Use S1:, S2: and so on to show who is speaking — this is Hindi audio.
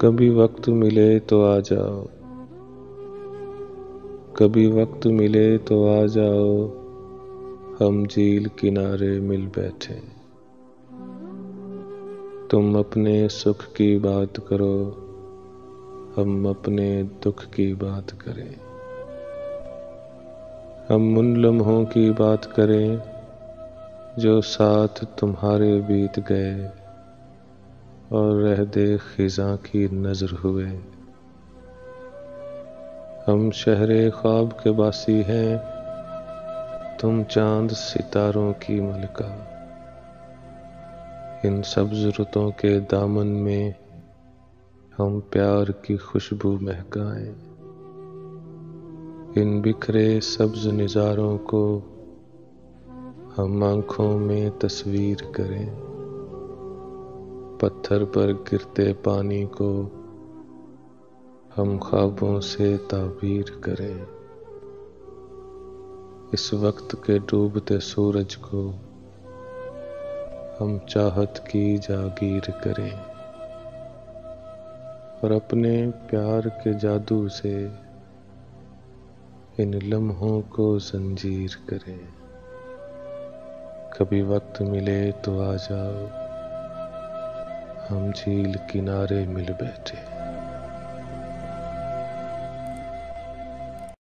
S1: कभी वक्त मिले तो आ जाओ, कभी वक्त मिले तो आ जाओ, हम झील किनारे मिल बैठे। तुम अपने सुख की बात करो, हम अपने दुख की बात करें। हम उन लम्हों की बात करें जो साथ तुम्हारे बीत गए और रह दे खिज़ां की नज़र हुए। हम शहरे ख्वाब के बासी हैं, तुम चांद सितारों की मलका। इन सब्ज़ रुतों के दामन में हम प्यार की खुशबू महकाएं। इन बिखरे सब्ज़ निज़ारों को हम आँखों में तस्वीर करें। पत्थर पर गिरते पानी को हम ख्वाबों से ताबीर करें। इस वक्त के डूबते सूरज को हम चाहत की जागीर करें और अपने प्यार के जादू से इन लम्हों को जंजीर करें। कभी वक्त मिले तो आ जाओ, हम झील किनारे मिल बैठे।